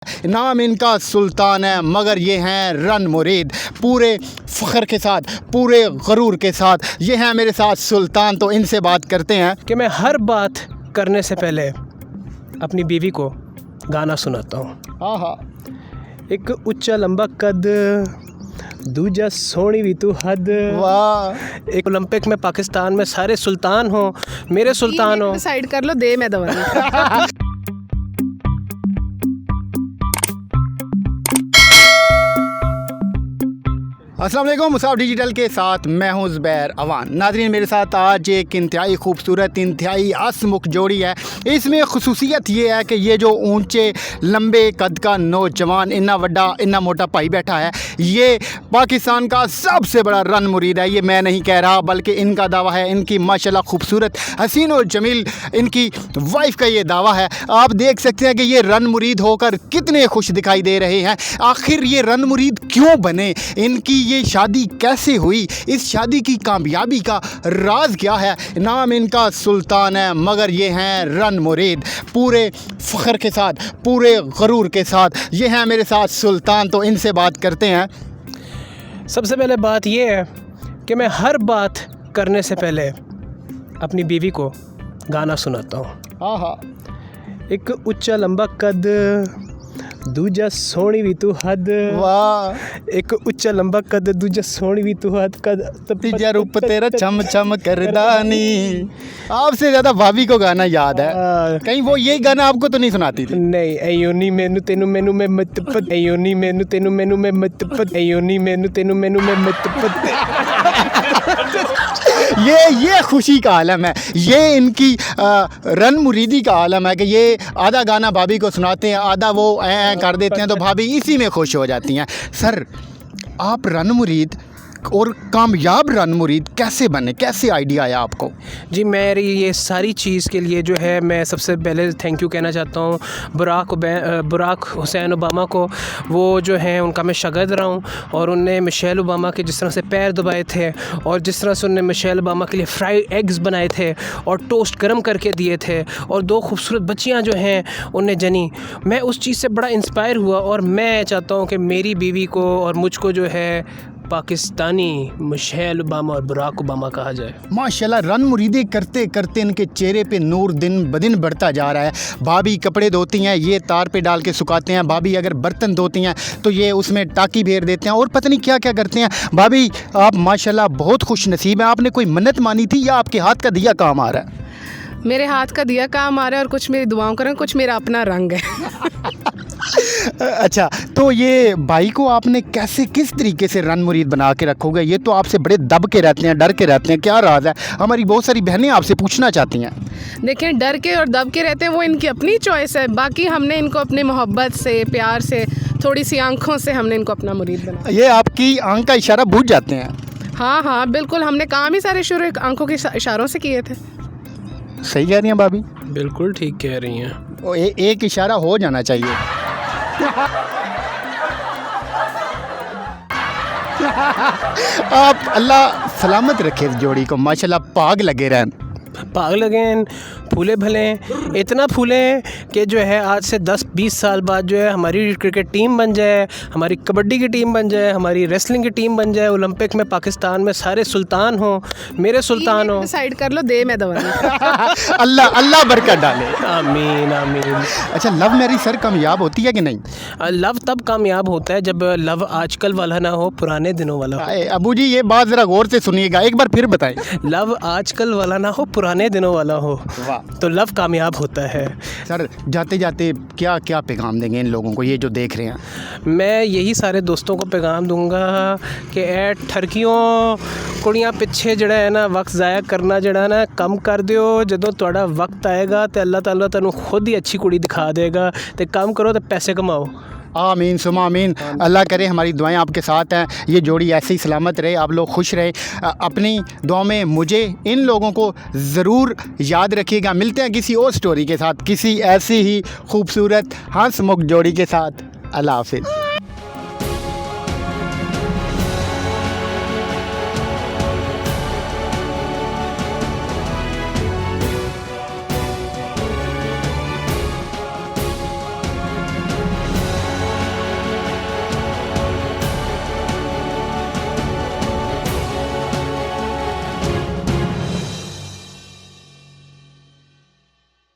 नाम इनका सुल्तान है मगर ये हैं रन मुरीद। पूरे फ़ख्र के साथ, पूरे गरूर के साथ ये हैं मेरे साथ सुल्तान। तो इनसे बात करते हैं कि मैं हर बात करने से पहले अपनी बीवी को गाना सुनाता हूँ। हाँ हाँ, एक उच्चा लंबा कद, दूजा सोहनी भी तू हद। वाह। एक ओलंपिक में पाकिस्तान में सारे सुल्तान हो, मेरे सुल्तान हो। डिसाइड कर लो, दे मैं दवा। अस्सलाम वालेकुम, मुसाफ डिजिटल के साथ मैं हूं ज़ुबैर अवान। नाज़रीन, मेरे साथ आज एक इंतहाई खूबसूरत, इंतहाई हंसमुख जोड़ी है। इसमें खसूसियत ये है कि ये जो ऊंचे लंबे कद का नौजवान, इन्ना वड्डा इन्ना मोटा भाई बैठा है, ये पाकिस्तान का सबसे बड़ा रन मुरीद है। ये मैं नहीं कह रहा बल्कि इनका दावा है। इनकी माशाल्लाह खूबसूरत, हसीन और जमील इनकी वाइफ का ये दावा है। आप देख सकते हैं कि ये रन मुरीद होकर कितने खुश दिखाई दे रहे हैं। आखिर ये रन मुरीद क्यों बने, इनकी ये शादी कैसे हुई, इस शादी की कामयाबी का राज क्या है। नाम इनका सुल्तान है मगर ये हैं रन मुरीद। पूरे फ़ख्र के साथ, पूरे गरूर के साथ ये हैं मेरे साथ सुल्तान। तो इनसे बात करते हैं। सबसे पहले बात ये है कि मैं हर बात करने से पहले अपनी बीवी को गाना सुनाता हूँ। हाँ हाँ, एक उच्चा लंबा कद, दूजा सोहनी भी तू हद। वाह। एक उच्चा लंबा कद, दूजा सोहनी भी तू हद। तीजा रूप तेरा चम चम करदानी। आपसे ज़्यादा भाभी को गाना याद है। कहीं वो ये गाना आपको तो नहीं सुनाती थी? नहीं, एयोनी मैनू तेनू मैनू मैं मत पत, एयोनी मैनू तेनू मैनू मैं मत पत, एयोनी मैनू तेनू मैनू मैं मत पत। ये खुशी का आलम है, ये इनकी रन मुरीदी का आलम है कि ये आधा गाना भाभी को सुनाते हैं, आधा वो ऐ कर देते हैं तो भाभी इसी में खुश हो जाती हैं। सर, आप रन मुरीद और कामयाब रन मुरीद कैसे बने, कैसे आइडिया आया आपको? जी, मेरी ये सारी चीज़ के लिए जो है मैं सबसे पहले थैंक यू कहना चाहता हूँ बराक हुसैन ओबामा को। वो जो हैं उनका मैं शागिर्द रहा हूँ और उनने मिशेल ओबामा के जिस तरह से पैर दबाए थे और जिस तरह से उन्होंने मिशेल ओबामा के लिए फ्राइड एग्स बनाए थे और टोस्ट गर्म करके दिए थे और 2 खूबसूरत बच्चियाँ जो हैं उनने जनी, मैं उस चीज़ से बड़ा इंस्पायर हुआ और मैं चाहता हूँ कि मेरी बीवी को और मुझको जो है पाकिस्तानी मिशेल ओबामा और बराक ओबामा कहा जाए। माशाल्लाह, रन मुरीदी करते करते इनके चेहरे पे नूर दिन ब दिन बढ़ता जा रहा है। भाभी कपड़े धोती हैं, ये तार पे डाल के सुखाते हैं। भाभी अगर बर्तन धोती हैं तो ये उसमें टाकी फेर देते हैं और पता नहीं क्या क्या करते हैं। भाभी, आप माशाल्लाह बहुत खुश नसीब हैं। आपने कोई मन्नत मानी थी या आपके हाथ का दिया काम आ रहा है? मेरे हाथ का दिया काम आ रहा है और कुछ मेरी दुआओं का रंग, कुछ मेरा अपना रंग है। अच्छा, तो ये भाई को आपने कैसे, किस तरीके से रन मुरीद बना के रखोगे? ये तो आपसे बड़े दब के रहते हैं, डर के रहते हैं, क्या राज है? हमारी बहुत सारी बहनें आपसे पूछना चाहती हैं। देखिए, डर के और दब के रहते हैं वो इनकी अपनी चॉइस है। बाकी हमने इनको अपनी मोहब्बत से, प्यार से, थोड़ी सी आंखों से हमने इनको अपना मुरीद बनाया। ये आपकी आंख का इशारा बूझ जाते हैं? हाँ हाँ बिल्कुल, हमने काम ही सारे शुरू आंखों के इशारों से किए थे। सही कह रही हैं भाभी? बिल्कुल ठीक कह रही हैं। एक इशारा हो जाना चाहिए। आप अल्लाह सलामत रखे इस जोड़ी को, माशाल्लाह पाग लगे रहन। पाग लगे, फूले भले, इतना फूले कि जो है आज से 10-20 साल बाद जो है हमारी क्रिकेट टीम बन जाए, हमारी कबड्डी की टीम बन जाए, हमारी रेसलिंग की टीम बन जाए, ओलंपिक में पाकिस्तान में सारे सुल्तान हो, मेरे सुल्तान हो। डिसाइड कर लो, दे मैं दवा। अल्लाह बरकत डाले। आमीन आमीन। अच्छा, लव मैरिज सर कामयाब होती है कि नहीं? लव तब कामयाब होता है जब लव आजकल वाला ना हो, पुराने दिनों वाला हो। अबू जी, ये बात ज़रा गौर से सुनिएगा, एक बार फिर बताएं। लव आजकल वाला ना हो, पुराने दिनों वाला हो, तो लव कामयाब होता है। सर, जाते जाते क्या क्या पैगाम देंगे इन लोगों को, ये जो देख रहे हैं? मैं यही सारे दोस्तों को पैगाम दूंगा कि ए ठरकियों कुड़ियां पिछे जड़ा है ना वक्त ज़ाया करना जड़ा ना कम कर दियो। जदों तुहाडा वक्त आएगा तो अल्लाह ताला तुहानू खुद ही अच्छी कुड़ी दिखा देगा। तो काम करो तो पैसे कमाओ। आमीन सुमा आमीन। अल्लाह करे, हमारी दुआएं आपके साथ हैं, ये जोड़ी ऐसे ही सलामत रहे, आप लोग खुश रहे। अपनी दुआ में मुझे, इन लोगों को ज़रूर याद रखिएगा। मिलते हैं किसी और स्टोरी के साथ, किसी ऐसी ही खूबसूरत हंसमुख जोड़ी के साथ। अल्लाह हाफिज़।